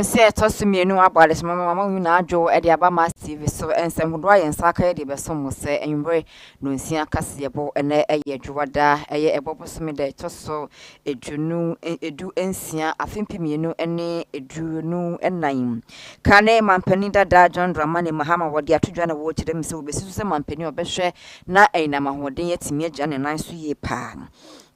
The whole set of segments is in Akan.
say toss me no about this mamma you na jo e dia ba Massghtv so ensem hodo ayensa aka e de beso mo se enwre no nsia kasebo ene eye dwada eye eboboso me de toso edwunu edu ensia afempimienu ene edwunu enan kane mampani dada John Dramani Mahama wode atodwa na wo kire me se obesisu se mampani obehwe na enam ahoden yatimi agya ne nan so ye pa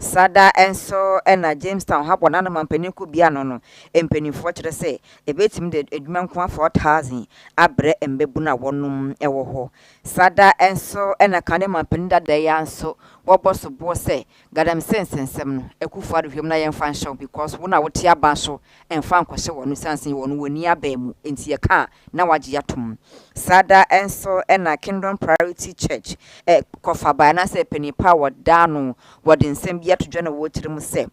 Sada enso ena Jamestown habo na mampani ko bia no empanifo kire se ebetim de edwuma nko 4000 abre embebu na wonum ewo ho Sada enso ena kane mampani dada ya nso woboso bo se gadam sensensem no ekufu adhwem na yemfa nshaw because wona wote aba so emfa nkwhye wonu sansen wonu woni aba mu enti ye ka na wagye yatom Sada enso ena Kingdom Priority Church kofa ba na se penny power dano wode nsem bia todwa na wotire mu se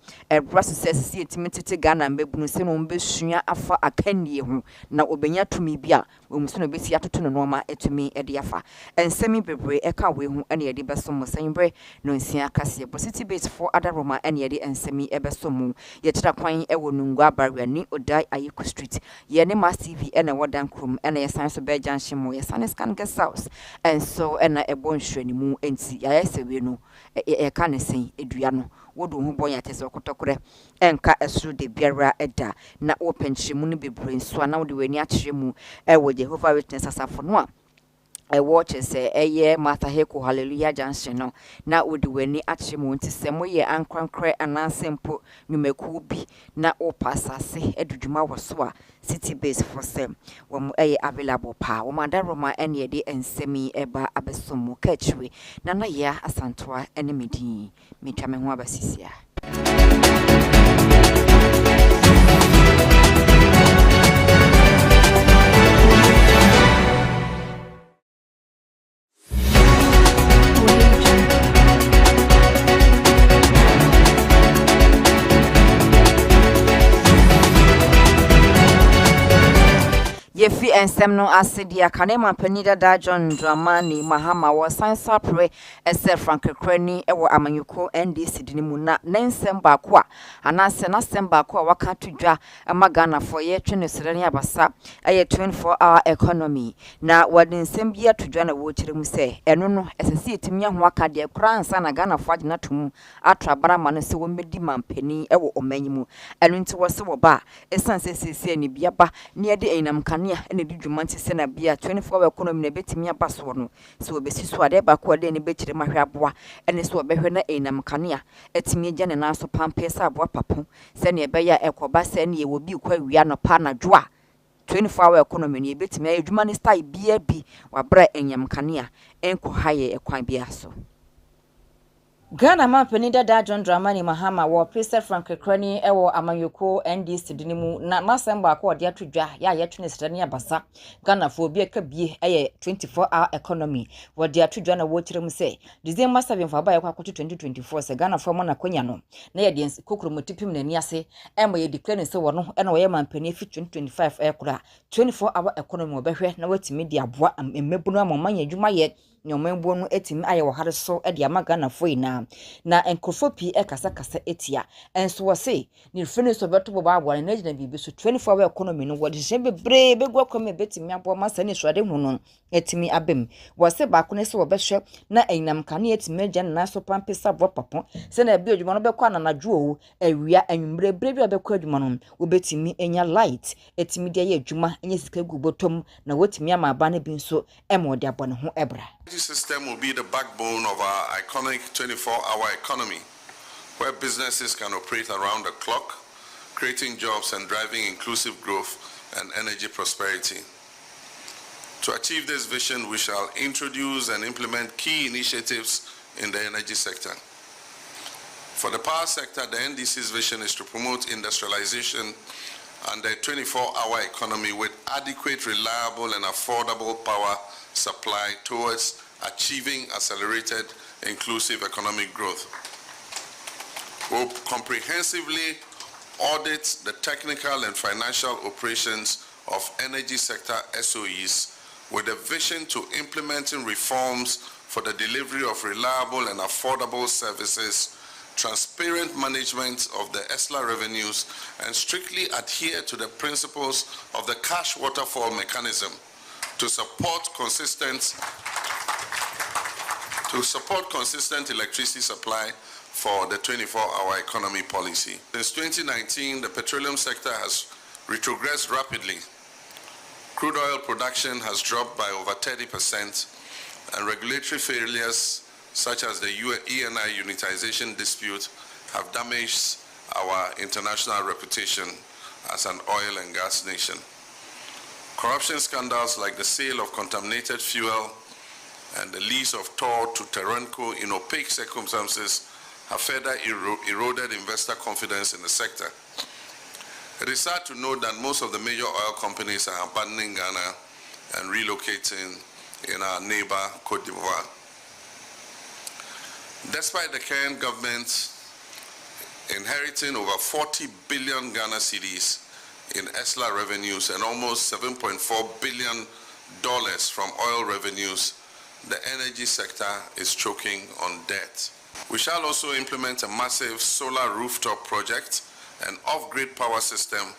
braso se sisi etimitete Ghana mbebunu se no mbesua afa akanie ho na obenya tumi bia omuso no besi atoto no noma etumi ede afa ensemi bebre eka we ho ene ede beso mo senbre no nsia kase city base for other Roma ene ede ensemi ebeso mu ye tira kwan ewo nungwa barua ni odai ayiko street ye ne Massghtv ene wodan krom ene ye san so be junction mo ye san scan guest house enso ena ebonhwani mu enti ya yesewe no e ka ne sen edua no wodo hu bonya tese okotokore enka esuru de biara eda na openchemu no bebre nso na wode wani akyeremu ewo Jehovah Witness asafo no a watch say eye Martha Heko Hallelujah Junction no na wode wani akyeremu nti se moye ankrankre anansempo nwumaku bi na opasase edudwuma woso a city base for sem wo eye available pa wo madaroma ene de ensemi eba abesomo kachwe na ya asantoa ene medin metwa me ho abasisia Yefi ensem no asedia kane mampani dada John Dramani Mahama wo sansa pre ese Frank Krani ewo amanyuko NDC dinimu na nensem baako a anase na sem baako a waka tudwa amagana for ye twene serani abasa eye 24-hour economy na wade nsem bia tudwa na wo kyeremu se eno no esese etimi ho aka de kura ansa na Ghana for agina tum atrabara ma no se wo medi mampani ewo omanyimu eno nti wo se wo ba esanse sese ni bia ba ne ye de enam ene di dwumanti se na bia 24-hour economy na betimi abaso no so obesiso ade ba ko ade ne bekire mahwe aboa ene so obehwe na enam kanea etimi agya ne naso pampesa aboa papo se ne ebeya ekoba se ne ye wo bi kwa wia no pa na dwoa 24-hour economy ne betimi adwuma ne style bia bi wabra enyam kanea enko haye ekwan bia so Ghana mampani dada John Dramani Mahama wo President Frank Krani ewo amanyoko NDC dinimu na masemba akọ ode atodwa ya yetwene sirani abasa Ghana fo bi eka bie eye 24-hour economy wode atodwa na wo kyerem se December 7 fa ba yakọ 2024 se Ghana fo mo na kwanya no na ye de kokromotipim na ni ase emo ye declare se wo no ena wo ye mampani fi 2025 ekura 24-hour economy obehwe na watimi di aboa emebunu amomanya adwuma ye nyomembo no etimi aye wo hare so e de amagana fo ina na enkofopi ekasa etia enso wo se ni fene so beto bo ba na gina bibi so 24-hour economy no wo de hye bebre begwa kwame betimi abo masa ni so ade hu no etimi abem wo se ba ko ne se wo behwe na enam kane etimi agya na so pampesa bo papo se na bi adwuma no bekwa na nadwo awia anwumbre bre bi obekwa adwuma no wo betimi enya light etimi de ye adwuma enya sika gu botom na wotimi ama aba na bi nso emo de abone ho ebra. The system will be the backbone of our iconic 24-hour economy, where businesses can operate around the clock, creating jobs and driving inclusive growth and energy prosperity. To achieve this vision, we shall introduce and implement key initiatives in the energy sector. For the power sector, the NDC's vision is to promote industrialization and the 24-hour economy with adequate, reliable, and affordable power supply towards achieving accelerated, inclusive economic growth. We'll comprehensively audit the technical and financial operations of energy sector SOEs with a vision to implementing reforms for the delivery of reliable and affordable services transparent management of the ESLA revenues, and strictly adhere to the principles of the cash waterfall mechanism to support consistent electricity supply for the 24-hour economy policy. Since 2019, the petroleum sector has retrogressed rapidly. Crude oil production has dropped by over 30%, and regulatory failures such as the ENI unitization dispute have damaged our international reputation as an oil and gas nation. Corruption scandals like the sale of contaminated fuel and the lease of Tor to Terenco in opaque circumstances have further eroded investor confidence in the sector. It is sad to note that most of the major oil companies are abandoning Ghana and relocating in our neighbor Cote d'Ivoire. Despite the current government inheriting over 40 billion Ghana cedis in ESLA revenues and almost $7.4 billion from oil revenues, the energy sector is choking on debt. We shall also implement a massive solar rooftop project and off-grid power system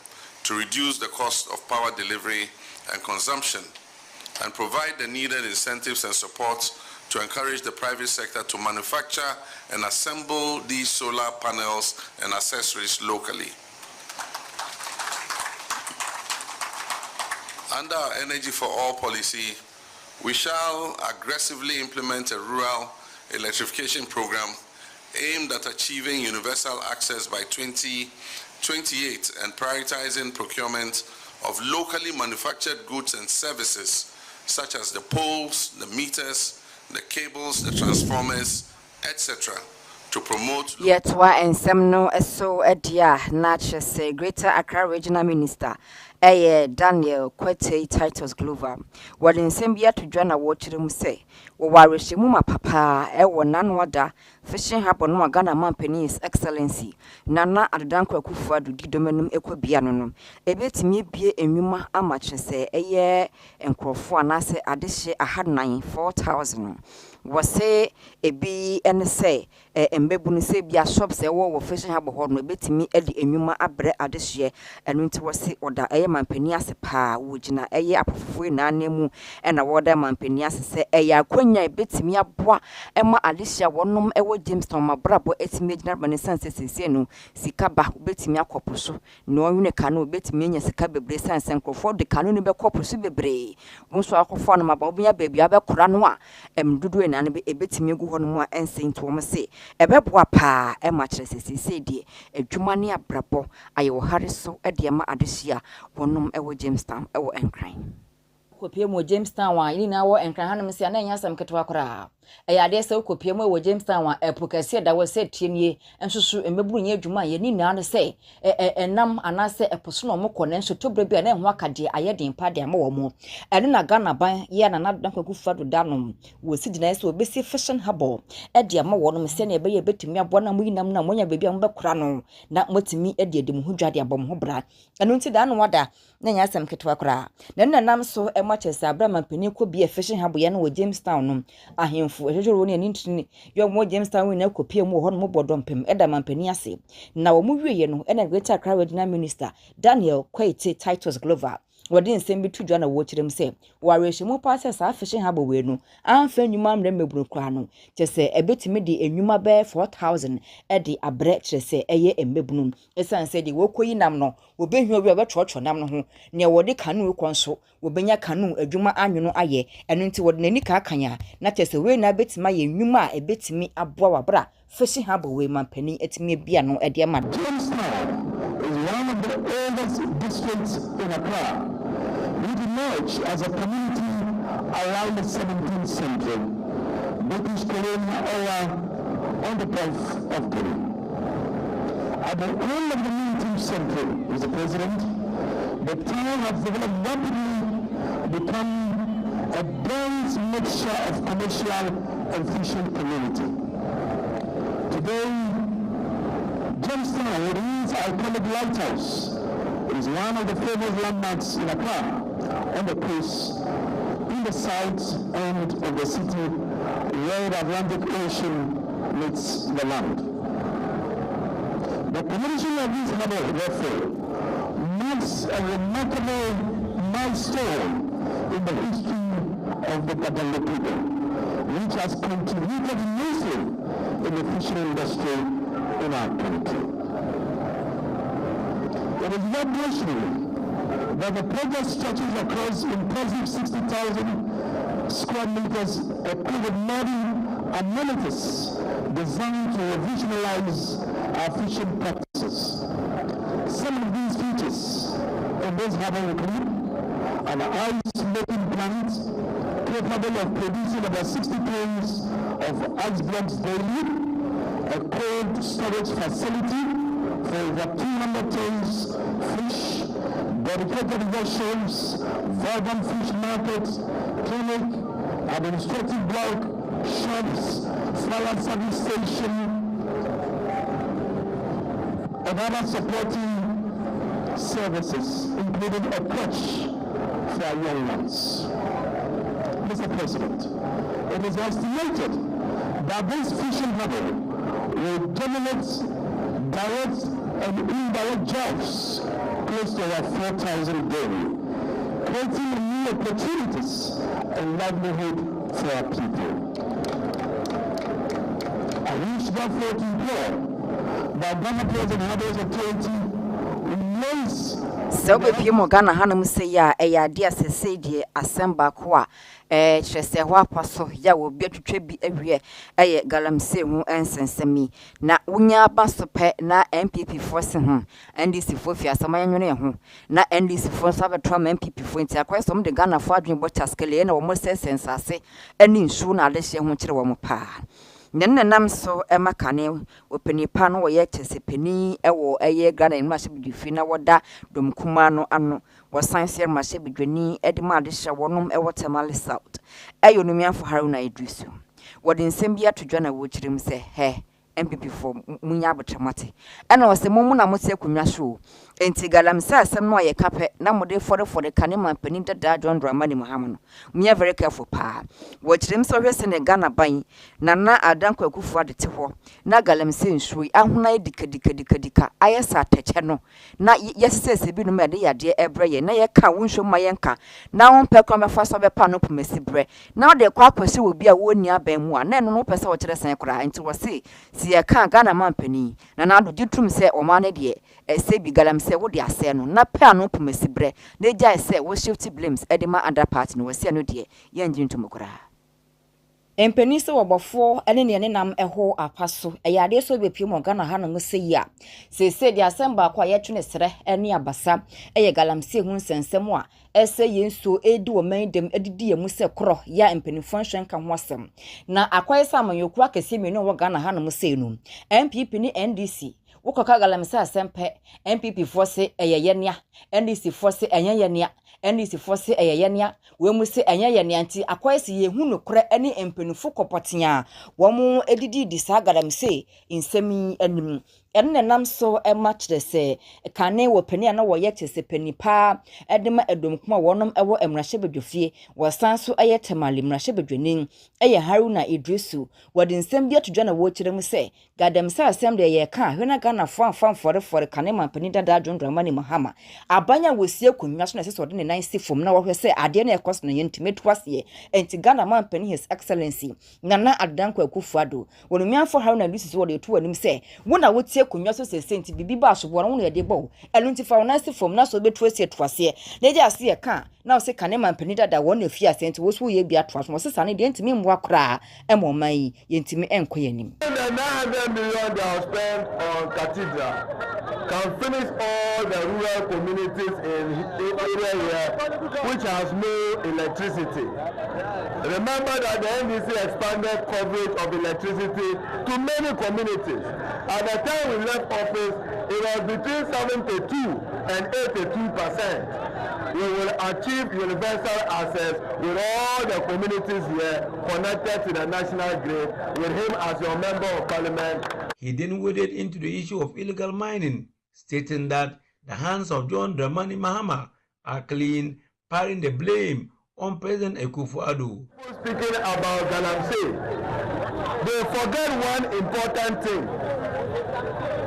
to reduce the cost of power delivery and consumption and provide the needed incentives and support to encourage the private sector to manufacture and assemble these solar panels and accessories locally. Under our Energy for All policy, we shall aggressively implement a rural electrification program aimed at achieving universal access by 2028 and prioritizing procurement of locally manufactured goods and services such as the poles, the meters, the cables, the transformers, etc., to promote. Yet, why and some no so a dear, Natchez say Greater Accra Regional Minister, Daniel Kwete Titus Glover. What in Sambia to join a watch room say, Warishimuma Papa, none wada, fishing happen no Ghana Mampany's Excellency, Nana Adanko Kufa do Dominum Equibianum. A bit me be a muma amateur say a year and Crofana say Adishe a had 4,000. Was say a be and say and Bebuni say be a shop say war fishing harbor horn bit me Eddie Emuma abre Adishe and winter was say order a Mampanias pa, which na a year for nemu and a water Mampanias say a ya quenya bit me a bois Emma Alicia one ewo Jamestown ma brabo eti major renaissance senu sikaba bit me a copuso no une canoe bit me sika bebre sans and for the canoe be copuso bebre once I could find my baby abe kuranoa dudu na be ebetimi gu ho no mu ensin to mo se ebeboa pa e ma kire sese die adwuma ne abrabo aye wo hare so e de ma adehia wonom e wo Jamestown e wo Enkran kopie mo Jamestown wa ni na wo Enkran hanum se na nya sam ketwa kora e ade se kopie mo wo Jamestown wa epokase da wo se tienie ensusu emeburu nya adwuma ye ni na no se enam anase eposo no mo kone nso to brebi na ho akade aye den pa de ma wo mo ene na Ghana ban ye na nadan kwaku fado danom wo si dina se obesi fashion habo e de ma wo no se na ebe ye betimi abo na mo yinam na monya bebi am bekora no na motimi e de dem ho dwade abom ho bra eno nti da no wada na nya sam ketwa kora na nam so e ma chese abrama pani ko bi e fashion habo ye na wo Jamestown no ahemfo ejejoro ne ntini yo mo Jamestown we na kopie mu ho no mo bodompem e da mampani ase na wo mu wieye no e na Greater Accra Regional Minister Daniel Kwete Titus Glover wodi nsem bi tudwa na wo kirem se warehyimu paase sa fashion habo we no amfa nyuma mre meburu kwa no chese ebetimi de enwuma be 4,000 e de abre chese eye embebunu esanse de wo koyi nam no wo behwu obi obetwocho nam no ho ne wodi kanu konso wo benya kanu adwuma anwono aye eno nti wodi nani ka akanya na chese we na betima ye nwuma a ebetimi aboa wabra fashion habo we mampani etimi bia no e de ma one of the oldest districts in Accra. It emerged as a community around the 17th century. British colonial era on the Gulf of Guinea. At the end of the 19th century, Mr. President, the town has developed rapidly, become a dense mixture of commercial and fishing community. Today, Jamestown, it is iconic lighthouse. It is one of the famous landmarks in Accra, on the coast, in the south end of the city, where the Atlantic Ocean meets the land. The commission of this harbour, therefore, marks a remarkable milestone in the history of the Baganda people, which has contributed immensely in the fishing industry in our country. It is revolutionary that the project stretches across impressive 60,000 square meters equipped with modern amenities designed to revolutionize our fishing practices. Some of these features in this harbour include an ice-making plant capable of producing about 60 tons of ice blocks daily, a cold storage facility for over 200 tons fish, dedicated vessels, vibrant fish market, clinic, administrative block, shops, flower service station, and other supporting services, including a crèche for our young ones. Mr. President, it is estimated that this fishing harbour will generate direct and indirect jobs close to about 4,000 daily, creating new opportunities and livelihood for our people. I wish therefore to implore that Ghana President Harbours Authority remains. So if you mo Ghana hanum say ya idea se die asemba ko a kyerese ho apaso ya wo bi atwetwe bi awie galamse hu ensensemi na unya basope na MPP force hu NDC fo fi asamanwene hu na NDC fo sabetro ma MPP fo nti akwesom de Ghana fo adwen bo taskele na wo mo sensensase ani nsu na ade hye hu kire wo mo pa Nenam so emakane openipa no woye tesepeni ewo Ghana Massghtv na woda domkuma no ano wo science Massghtv edima de hye wonom ewo Tamale South numiafo Haruna Idrisu wode nsem bia todwa na wo kirim se he MPP for munya abotamate ena wose mumu na mote akunwa so enti galamsa asem no ye kape na mode for kane mampani dada John Dramani Mahama no munya very careful pa wo kirim so hwese ne Ghana ban na adanko akufu adete ho na galamsa nsui ahuna edikadika ayesa teche no na yesese bi no me de yade ebre ye na ye ka wonhwo ma ye nka na won pe kwa mefa so be pa no pomesi bre na de kwa kwase obi a woni aban mu a na no pese wo kire san kora enti wo se ye kan Ghana mampani na do ditrum se o ma ne de se bi galam se wo de ase no na pe anu pomesi bre na jai se wo shift blames edema under part no wo se no de ye njintum kora Empeni se wobofo ene ne nam eho apaso eyade so bepiem Ghana hanom se ya se de asemba kwa ye twene sere ene abasa eye galamse hu nsensem a ese yenso edi wo mandem edidi emu se kro ya empeni function ka ho asem na akwaye samanyoku akese mi no Ghana hanom se no MPP ni NDC wokoka galamse asempe MPP force eyeyenia NDC force eyeyenia NDC force eyeyenia we mu se eyeyenia nti akwaye se ye hu no kro ene empenufo kopotia wo mu edidi disa galamse insemi anim enne nam so match se kane wo pani na wo yete se pani pa edema edom kuma wonom ewo emrahye bedwofie wo sanso eye temale mrahye bedwenin eye Haruna Idrisu wode nsem bi atodwa na wo kirem se gadam sa asem de ye ka hwena Ghana for kane man pani dada John Dramani Mahama abanya wosie kunwa so na se so de ne nan sifom na wo hwe se ade na ekos no yentimetwase enti Ghana man pani His Excellency Nana Adanko Akufo-Addo wonumiafo Haruna Idrisu wo de to anim se wona wotie kunwa so se senti bibi ba so won no de bo elu nti fa wona sifom na so betu ase twase na je ase ye ka na o se kane man pani dada won na fi ase enti wo so ye bia twase mo se sane de ntimi mwa kra e mo man yentimi enko yanim. The 900 million they have spent on cathedral can finish all the rural communities in the area here which has no electricity. Remember that the NDC expanded coverage of electricity to many communities. At the time we left office, it was between 72 and 82%. We will achieve universal access with all the communities here connected to the national grid with him as your member of parliament. He then waded into the issue of illegal mining, stating that the hands of John Dramani Mahama are clean, piling the blame on President Akufo-Addo. Speaking about Galamsey, they forget one important thing.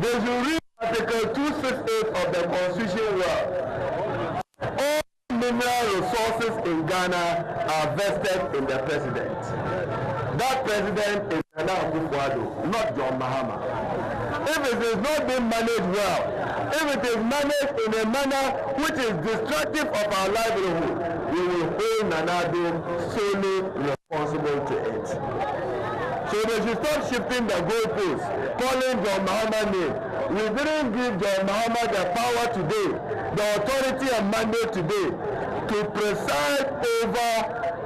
They should read Article 268 of the Constitution will all mineral resources in Ghana are vested in the president. That president is Nana Akufo-Addo, not John Mahama. If it is not being managed well, if it is managed in a manner which is destructive of our livelihood, we will hold Nana Addo solely responsible to it. So they should stop shifting the goalposts, calling John Mahama name. We didn't give John Mahama the power today, the authority and mandate today to preside over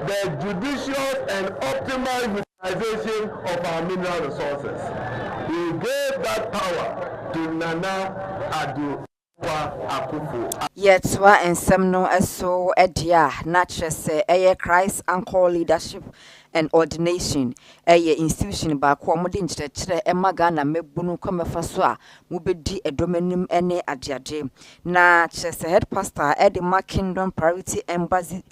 the judicious and optimal utilization of our mineral resources. We gave that power to Nana Addo Akufo. Yet, and some no so edia, natural say, a Christ Uncle Leadership and Ordination, a institution by Quamodin Church, a Magana, Mebunu Comefaswa, Mubedi, a dominum, any adiade. Na Chess head pastor, Eddie Kingdom Priority Embassy,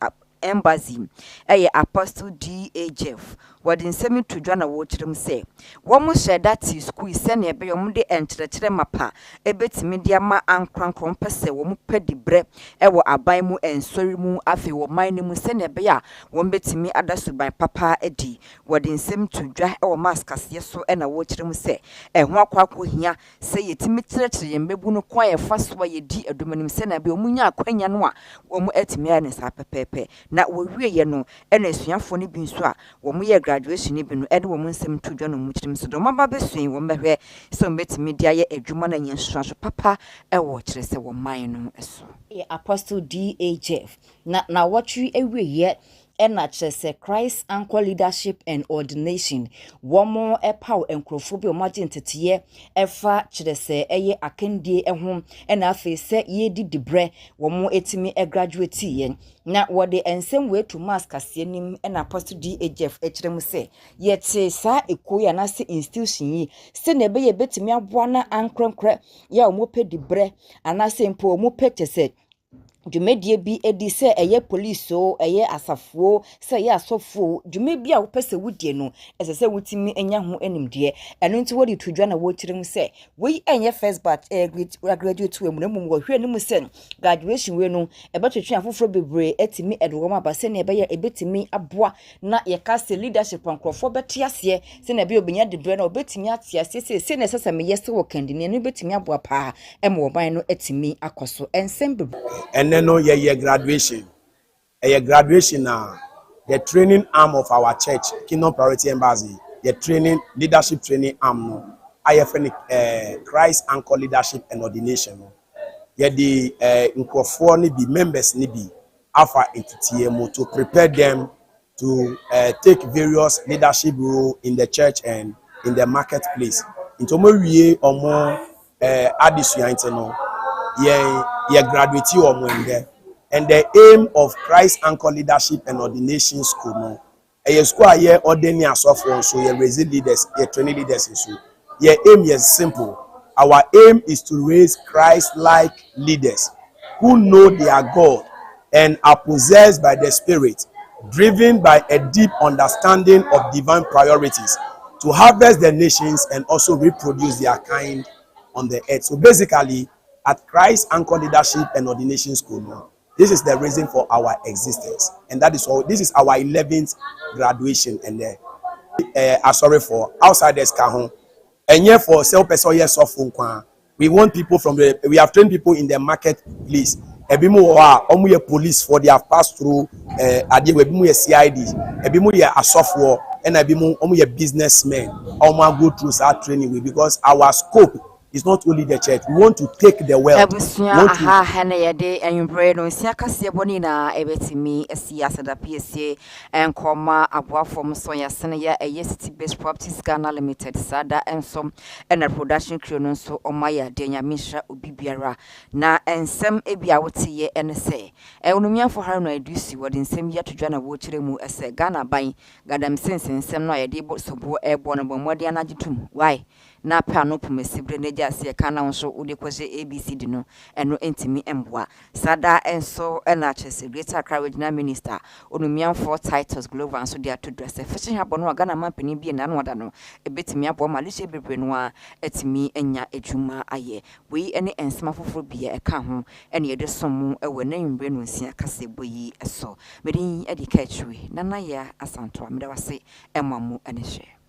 a Apostle D.A. Jeff. What in semi to Joanna watch them say. One more share that is squeeze send a beyomude enter the mapa, a bit media ma and crank compass, a woman peddy bre, ever abimu and sorry moon afi or mine mu send a bear, one bet me others by Papa Eddie. What in semi to dry our masks, yes, so and I watch them say. And what quack here say it immediately and bebuno quiet fast why ye di a dominum send a beomunia quenyanwa, one more et me and pepe. Not we ye no, and as young funny bin swa, one we graduation even Edward Munsem to John Muchim so don't mama swing one bear so met media a Juman and Yanstrash papa a watch a mine so. Apostle D.A. Jeff. Now what you away yet. And not just a Christ Uncle Leadership and Ordination. One more a power and crophobia margin to tear, a far to say a kendi a home, and I face set ye did the bre, one more etime a graduate tea. Not what they and same way to mask Cassianim and Apostle D.A. Jeff H. say. Yet say, sir, a coy and I say institution ye, send a bay a bit me a wana and crack, ya mope the bre, and I say poor mopete said. Jumedie bi edi se eye police so eye asafo se ye asofo jume bi a wo pese wudie no ese se wutimi enya ho animde eno nti wodi tudwa na wo kirim se we enye first batch graduate we mu mu wo hwe ni mu se graduation we no ebetwetwe afoforo bebre etimi edwoma ba se na ebe ye ebetimi aboa na ye ka se leadership ankrofo bete ase se na ebe obenya dedre na obetimi ate ase se na sesa me yese wo kandini no betimi aboa pa ema oban no etimi akoso ensem bebre. No, yeah, graduation. Graduation now. The training arm of our church, Kingdom Priority Embassy, the training leadership training arm. No, IFN Christ Anchor Leadership and Ordination. No, yeah, the microphone be members ni be alpha into TMO to prepare them to take various leadership role in the church and in the marketplace. Into more we or more addition, no. Yeah, graduate or more. And the aim of Christ Anchor Leadership and Ordination School, no, a school here ordinary software, so you raise leaders, you training leaders in school. Your aim is simple. Our aim is to raise Christ-like leaders who know their God and are possessed by the Spirit, driven by a deep understanding of divine priorities, to harvest the nations and also reproduce their kind on the earth. So basically, at Christ Anchor Leadership and Ordination School, no, this is the reason for our existence, and that is all. This is our 11th graduation, and sorry for outsiders can and yet for self-person yes of we want people from the. We have trained people in the marketplace. Ebimu police for they have passed through. Ebimu CID. Ebimu a software, and ebimu businessmen. Go through that training because our scope. It's not only the church. We want to take the wealth. And comma abwa from Soya Senaya a city based properties Ghana Limited Sada and some and a production crew so Omaya Denya Misha Ubibiara na and some Ebiawati and say. Eunumia for her no do see what in same year to join a watching as a Ghana by Gadam sense and some no idea but so airborne Modiana Jitum. Why? na pa no pomesibre na gya se ka na nso wo de kwaje ABCD no eno entimi emboa sada enso na chese Greater Accra Regional Minister onumianfo Titus Glover nso de atodress fashion habo no Ghana mampani bi na no wada no ebetimi abo malishe bebre no a etimi enya edwuma aye we ene ensema foforo bia eka ho ene ye de somu ewe na nwumbre no nsia kase boyi eso medin edika chwe nana ya asanto ameda wase emamu ene hye